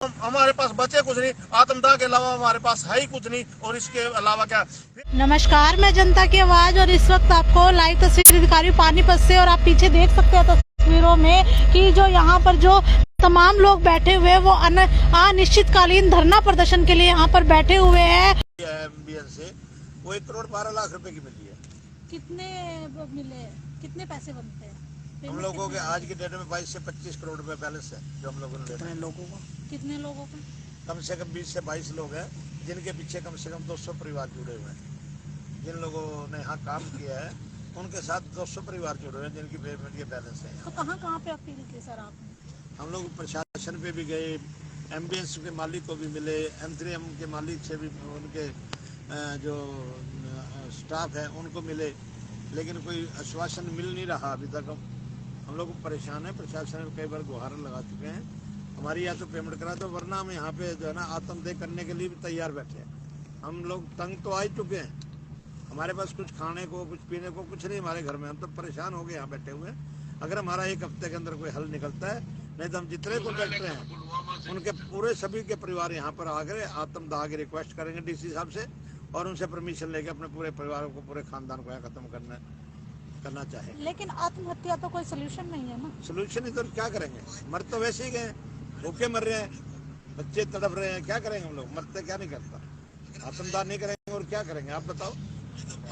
हमारे पास बचे कुछ नहीं, आत्मदाह के अलावा हमारे पास है ही कुछ नहीं। और इसके अलावा क्या। नमस्कार, मैं जनता की आवाज और इस वक्त आपको लाइव तस्वीर दिखा रही हूँ पानीपत से। और आप पीछे देख सकते हैं तस्वीरों में कि जो यहाँ पर जो तमाम लोग बैठे हुए हैं वो अनिश्चितकालीन धरना प्रदर्शन के लिए यहाँ पर बैठे हुए हैं। एमबीएस से वो 1 करोड़ 12 लाख रुपए की मिली है। कितने मिले, कितने पैसे बनते हैं हम लोगों के आज की डेट में 22 से 25 करोड़ रुपए बैलेंस है जो हम लोगों ने लेना है। लोगों को कितने लोगों का? कम से कम 20 से 22 लोग हैं जिनके पीछे कम से कम 200 परिवार जुड़े हुए हैं। जिन लोगों ने यहाँ काम किया है उनके साथ 200 परिवार जुड़े हुए हैं जिनकी पेमेंट के बैलेंस है। तो कहाँ पे अपील की सर आपने? हम लोग प्रशासन पे भी गए, एमबीएस के मालिक को भी मिले, M3M के मालिक से भी, उनके जो स्टाफ है उनको मिले, लेकिन कोई आश्वासन मिल नहीं रहा अभी तक। हम लोग परेशान है। प्रशासन में कई बार गुहार लगा चुके हैं हमारी या तो पेमेंट करा दो, वरना हम यहाँ पे जो है ना आत्मदाह करने के लिए भी तैयार बैठे हैं। हम लोग तंग तो आ ही चुके हैं, हमारे पास कुछ खाने को कुछ पीने को कुछ नहीं हमारे घर में। हम तो परेशान हो गए यहाँ बैठे हुए। अगर हमारा 1 हफ्ते के अंदर कोई हल निकलता है, नहीं तो हम जितने कॉन्ट्रैक्टर हैं उनके पूरे सभी के परिवार यहाँ पर आकर आत्मदाह की रिक्वेस्ट करेंगे डीसी साहब से, और उनसे परमिशन लेके अपने पूरे परिवार को, पूरे खानदान को यहाँ खत्म करना चाहे। लेकिन आत्महत्या तो कोई सोल्यूशन नहीं है ना। सोल्यूशन ही तो क्या करेंगे, मर तो वैसे ही गए, भूखे मर रहे हैं, बच्चे तड़प रहे हैं, क्या करेंगे हम लोग? मरते क्या नहीं करता, आत्मदाह नहीं करेंगे और क्या करेंगे? आप बताओ,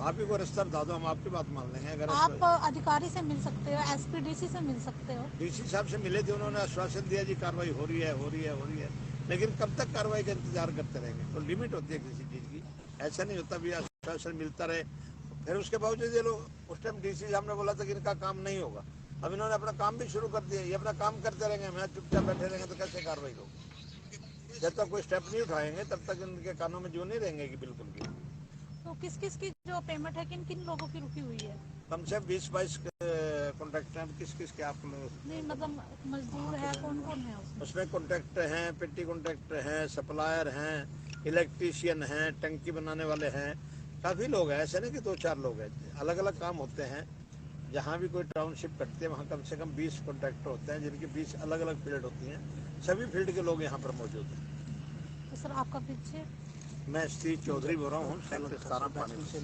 आप ही को रास्ता बता दो, हम आपकी बात मान लेंगे। अगर आप अधिकारी से मिल सकते हो, एसपी डीसी से मिल सकते हो। डीसी साहब से मिले थे, उन्होंने आश्वासन दिया जी कार्रवाई हो रही है, लेकिन कब तक कार्रवाई का इंतजार करते रहेंगे? तो लिमिट होती है किसी चीज की, ऐसा नहीं होता भी आश्वासन मिलता रहे फिर उसके बावजूद ये लोग। उस टाइम डीसी साहब ने बोला था कि इनका काम नहीं होगा, अब इन्होंने अपना काम भी शुरू कर दिया। ये अपना काम करते रहेंगे, मैं चुपचाप बैठे रहेंगे तो कैसे कार्रवाई होगी? जब तक कोई स्टेप नहीं उठाएंगे तब तक इनके कानों में जो नहीं रहेंगे कि बिल्कुल भी। तो किस किस की जो पेमेंट है किन किन लोगों की रुकी हुई है? कम से 20-22 कॉन्ट्रैक्टर हैं। किस के आप नहीं, मतलब मजदूर है, कौन कौन है उसमें? कॉन्ट्रैक्टर हैं, पेटी कॉन्ट्रैक्टर हैं, सप्लायर हैं, इलेक्ट्रीशियन हैं, टंकी बनाने वाले हैं, काफ़ी लोग हैं। ऐसे नहीं कि 2-4 लोग हैं, अलग अलग काम होते हैं। जहाँ भी कोई टाउनशिप कटती है वहाँ कम से कम 20 कॉन्ट्रैक्टर होते हैं जिनकी 20 अलग अलग फील्ड होती हैं। सभी फील्ड के लोग यहाँ पर मौजूद हैं। तो सर आपका पीछे? मैं श्री चौधरी बोल रहा हूँ, सेक्टर 17 पानी से।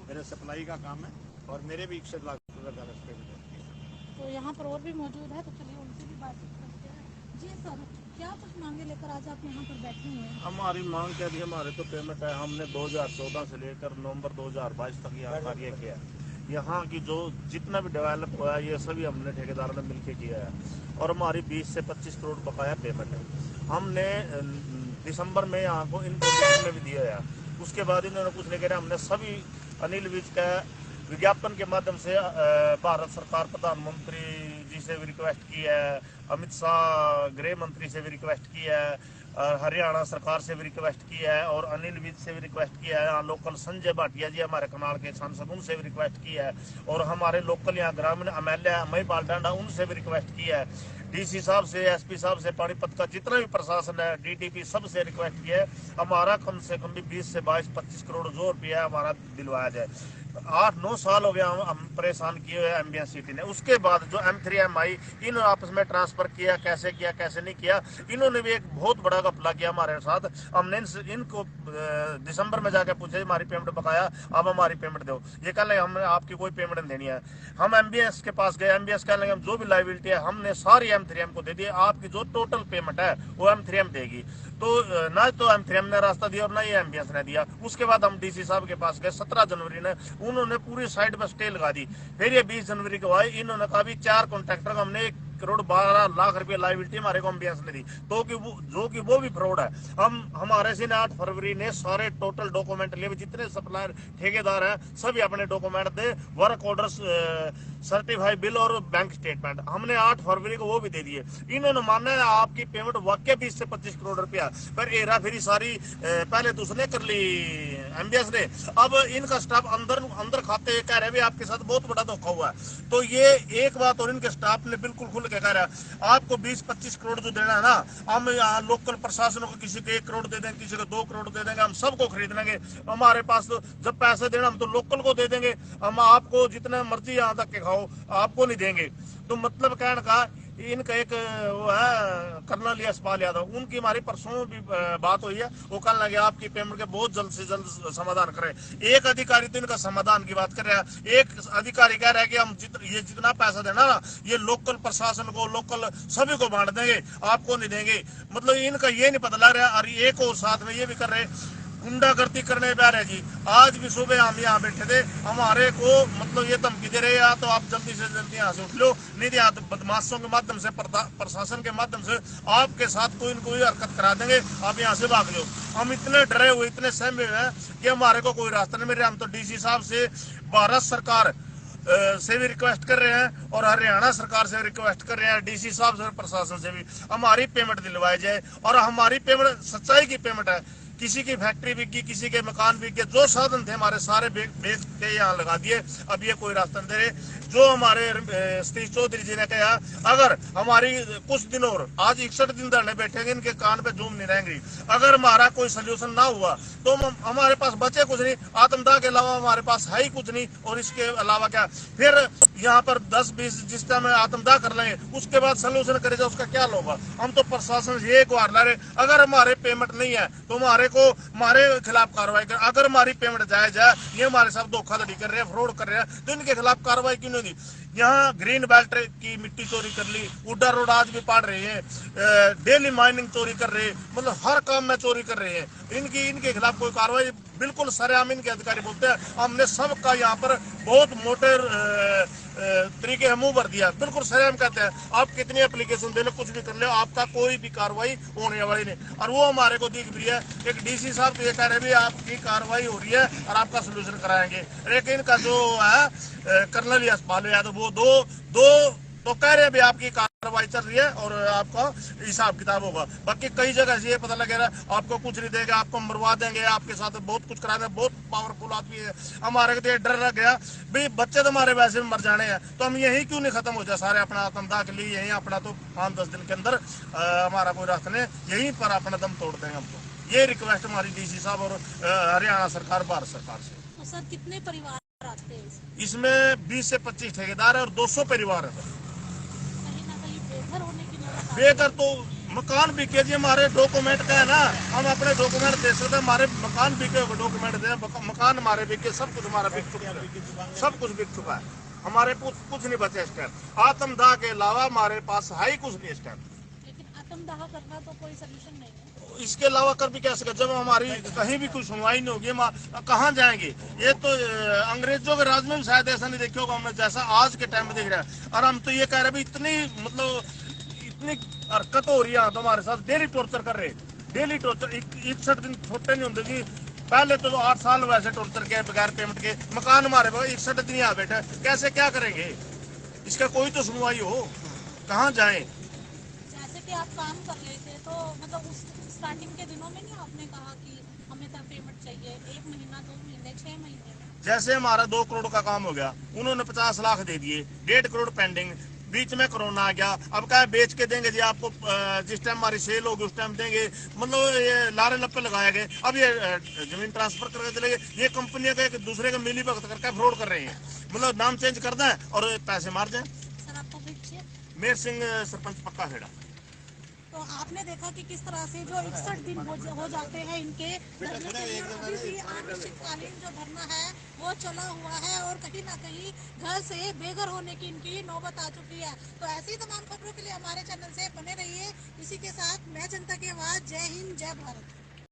मेरा सप्लाई का काम है और मेरे भी 61 लाख रुपये बैलेंस पेमेंट है। तो यहाँ पर और भी मौजूद है, तो चलिए उनसे भी बातचीत करते हैं। जी सर, क्या कुछ मांगे लेकर आज आप यहाँ पर बैठे हुए हैं? हमारी मांग क्या थी? हमारे तो पेमेंट है, हमने 2014 से लेकर नवंबर 2022 तक यहाँ कार्य किया है। यहाँ की जो जितना भी डेवलप हुआ है ये सभी हमने ठेकेदारों ने मिलकर किया है, और हमारी 20 से 25 करोड़ बकाया पेमेंट है। हमने दिसंबर में यहाँ को इन्फॉर्मेशन में भी दिया है, उसके बाद इन्होंने कुछ नहीं करा। हमने सभी अनिल विज का विज्ञापन के माध्यम से भारत सरकार प्रधानमंत्री जी से भी रिक्वेस्ट की है, अमित शाह गृह मंत्री से भी रिक्वेस्ट की है, हरियाणा सरकार से भी रिक्वेस्ट की है, और अनिल विज से भी रिक्वेस्ट किया है। यहाँ लोकल संजय भाटिया जी हमारे कनाल के सांसद, उनसे भी रिक्वेस्ट की है, और हमारे लोकल यहाँ ग्रामीण MLA महिपाल डांडा उनसे भी रिक्वेस्ट की है। डीसी साहब से, एसपी साहब से, पानीपत का जितना भी प्रशासन है, DDP सबसे रिक्वेस्ट किया है हमारा कम से कम भी 20 से 22-25 करोड़ जो रुपया हमारा दिलवाया जाए। 8-9 साल हो गया हम परेशान किए हुए एमबीएस सिटी ने। उसके बाद जो M3M आई, इन आपस में ट्रांसफर किया, कैसे नहीं किया, इन्होंने भी एक बहुत बड़ा घपला किया हमारे साथ। हमने इनको दिसंबर में जाके पूछा हमारी पेमेंट बकाया, अब हमारी पेमेंट दो। ये कह लगे हमने आपकी कोई पेमेंट नहीं देनी है। हम एमबीएस के पास गए, एमबीएस कह लगे हम जो भी लाइबिलिटी है हमने सारी M3M को दे दी, आपकी जो टोटल पेमेंट है वो M3M देगी। तो ना तो M3M ने रास्ता दिया और ना ये एमबीएस ने दिया। उसके बाद हम डीसी साहब के पास गए 17 जनवरी ने, उन्होंने पूरी साइड पर स्टे लगा दी। फिर ये 20 जनवरी को आए, इन्होंने कहा भी 4 कॉन्ट्रैक्टर को हमने 1 करोड़ 12 लाख रुपए लाइबिलिटी हमारे को एमबीएस ने दी, तो कि वो भी फ्रॉड है। हमारे से 8 फरवरी ने सारे टोटल डॉक्यूमेंट लिए, जितने सप्लायर ठेकेदार हैं सभी अपने डॉक्यूमेंट दे, वर्क ऑर्डर, सर्टिफाइड बिल और बैंक स्टेटमेंट, हमने 8 फरवरी को वो भी दे दिए। इन्होंने माना है आपकी पेमेंट वाकई 20 से 25 करोड़ रुपया, पर हेरा फेरी सारी पहले तो उसने कर ली एमबीएस ने। अब इनका स्टाफ अंदर खाते कह रहे आपके साथ बहुत बड़ा धोखा हुआ है। तो ये एक बात और इनके स्टाफ ने बिल्कुल खुल के कह रहा है आपको 20-25 करोड़ जो देना है ना, हम यहाँ लोकल प्रशासन को किसी को 1 करोड़ दे देंगे, किसी को 2 करोड़ दे देंगे, हम सबको खरीद लेंगे। हमारे पास तो जब पैसे देना हम तो लोकल को दे देंगे, हम आपको जितना मर्जी यहाँ तक के खाओ आपको नहीं देंगे। तो मतलब कहने का इनका एक वो है कर्नल यशपाल यादव, उनकी हमारी परसों भी बात हुई है। वो कहने लगे आपकी पेमेंट के बहुत जल्द से जल्द समाधान करें। एक अधिकारी तो इनका समाधान की बात कर रहा है, एक अधिकारी कह रहा है कि हम ये जितना पैसा देना ना ये लोकल प्रशासन को, लोकल सभी को बांट देंगे, आपको नहीं देंगे। मतलब इनका ये नहीं पता लग रहा। और एक और साथ में ये भी कर रहे गुंडागर्दी करने जा रहे जी। आज भी सुबह हम यहाँ बैठे थे, हमारे को मतलब ये धमकी दे रहे या तो आप जल्दी से जल्दी यहाँ से उठ लो, नहीं तो यहाँ तो बदमाशों के माध्यम से, प्रशासन के माध्यम से आपके साथ कोई न कोई हरकत करा देंगे, आप यहाँ से भाग लो। हम इतने डरे हुए, इतने सहमे हुए हैं कि हमारे को कोई रास्ता नहीं मिल रहा। हम तो डीसी साहब से, भारत सरकार से भी रिक्वेस्ट कर रहे हैं और हरियाणा सरकार से रिक्वेस्ट कर रहे हैं, डीसी साहब से, प्रशासन से भी हमारी पेमेंट दिलवाई जाए। और हमारी पेमेंट सच्चाई की पेमेंट है। किसी की फैक्ट्री बिक गई, किसी के मकान बिक गए, जो साधन थे हमारे सारे बेच के यहाँ लगा दिए। अब ये कोई रास्ता नहीं दे रहे। जो हमारे सतीश चौधरी जी ने कहा, अगर हमारी कुछ दिन और, आज 61 दिन धरने बैठेंगे, इनके कान पे जूम नहीं रहेंगे। अगर हमारा कोई सोल्यूशन ना हुआ तो हमारे पास बचे कुछ नहीं, आत्मदाह के अलावा हमारे पास है ही कुछ नहीं। और इसके अलावा क्या फिर यहाँ पर 10-20 जिस टाइम आत्मदाह कर लेंगे, उसके बाद सोल्यूशन करेगा, उसका क्या होगा। हम तो प्रशासन से ये गुहार ला रहे, अगर हमारे पेमेंट नहीं है तो हमारे खिलाफ कार्रवाई कर। अगर हमारी पेमेंट जायज है, ये हमारे साथ धोखाधड़ी कर रहे हैं, फ्रॉड कर रहे हैं, तो इनके खिलाफ कार्रवाई क्यों नहीं? यहाँ ग्रीन बेल्ट की मिट्टी चोरी कर ली, उड्डा रोड आज भी पाड़ रहे हैं, डेली माइनिंग चोरी कर रहे हैं, मतलब हर काम में चोरी कर रहे हैं। इनके खिलाफ कोई कार्रवाई बिल्कुल सरेआम इनके अधिकारी बोलते हैं। हमने सबका यहाँ पर बहुत मोटे तरीके मुंह भर दिया, बिल्कुल सरेआम कहते हैं आप कितनी एप्लीकेशन दे लो, कुछ भी कर लो, आपका कोई भी कार्रवाई होने वाली नहीं। और वो हमारे को दिख भी है, एक डीसी साहब तो ये कह रहे भी आपकी कार्रवाई हो रही है और आपका सोल्यूशन कराएंगे। लेकिन इनका जो है कर्नल यशपाल यादव, वो दो तो कह रहे भी आपकी कार्रवाई चल रही है और आपका हिसाब किताब होगा। बाकी कई जगह से ये पता लगेगा आपको कुछ नहीं देगा, आपको मरवा देंगे, आपके साथ बहुत कुछ करा देंगे। बहुत पावरफुल आदमी है। हमारे को तो डर लग गया भाई, बच्चे तो हमारे वैसे मर जाने हैं, तो हम यही क्यों नहीं खत्म हो जाए सारे अपना आत्मदाह के लिए। यही अपना तो 5-10 दिन के अंदर हमारा कोई रास्ता नहीं, यहीं पर अपना दम तोड़ देंगे हमको। ये रिक्वेस्ट हमारी डीसी साहब और हरियाणा सरकार, भारत सरकार से। तो सर कितने परिवार आते हैं इसमें 20 से 25 ठेकेदार है और 200 परिवार है। बेघर तो मकान बिके जी, हमारे डॉक्यूमेंट का है ना, हम अपने डॉक्यूमेंट दे सकते हैं। हमारे मकान बिके, डॉक्यूमेंट दे, मकान हमारे बिके, सब कुछ हमारा बिक चुका है, सब कुछ बिक चुका है। हमारे कुछ नहीं बचे इस टाइम, आत्मदाह के अलावा हमारे पास है ही कुछ नहीं इस टाइम। लेकिन आत्मदाह करना तो कोई सोल्यूशन नहीं है। इसके अलावा कर भी क्या सके, जब हमारी कहीं भी कोई सुनवाई नहीं होगी, हम कहाँ जाएंगे। ये तो अंग्रेजों के राज में भी शायद ऐसा नहीं देखा होगा हमने जैसा आज के टाइम में देख रहा है। और हम तो ये कह रहे इतनी मतलब इतनी हरकत हो रही है, तो हमारे साथ डेली टॉर्चर कर रहे, डेली टॉर्चर। 61 दिन छोटे नहीं होते जी। पहले तो 8 साल वैसे टॉर्चर किया बगैर पेमेंट के। मकान हमारे पास 61 दिन यहाँ बैठे, कैसे क्या करेंगे? इसका कोई तो सुनवाई हो, कहाँ जाए। जैसे कि आप काम कर रहे थे, तो मतलब उस स्टार्टिंग के दिनों में नहीं आपने कहा कि हमें तब पेमेंट चाहिए, 1 महीना, 2 महीने, 6 महीने में? जैसे हमारा 2 करोड़ का काम हो गया, उन्होंने 50 लाख दे दिए, 1.5 करोड़ पेंडिंग। बीच में कोरोना आ गया, अब क्या बेच के देंगे जी आपको, जिस टाइम हमारी सेल होगी उस टाइम देंगे। मतलब ये लारे लप्पे लगाए गए। अब ये जमीन ट्रांसफर करके चले गए। ये कंपनियां का एक दूसरे का मिली भगत करके फ्रॉड कर रहे हैं, मतलब नाम चेंज कर दें और पैसे मार जाए। सर आपको पीछे मेर सिंह, सरपंच पक्का खेड़ा। तो आपने देखा कि किस तरह से जो 61 दिन हो जाते हैं इनके धरने के लिए, अभी भी अनिश्चितकालीन जो धरना है वो चला हुआ है और कहीं ना कहीं घर से बेघर होने की इनकी नौबत आ चुकी है। तो ऐसी तमाम खबरों के लिए हमारे चैनल से बने रहिए। इसी के साथ मैं जनता की आवाज़, जय हिंद, जय भारत।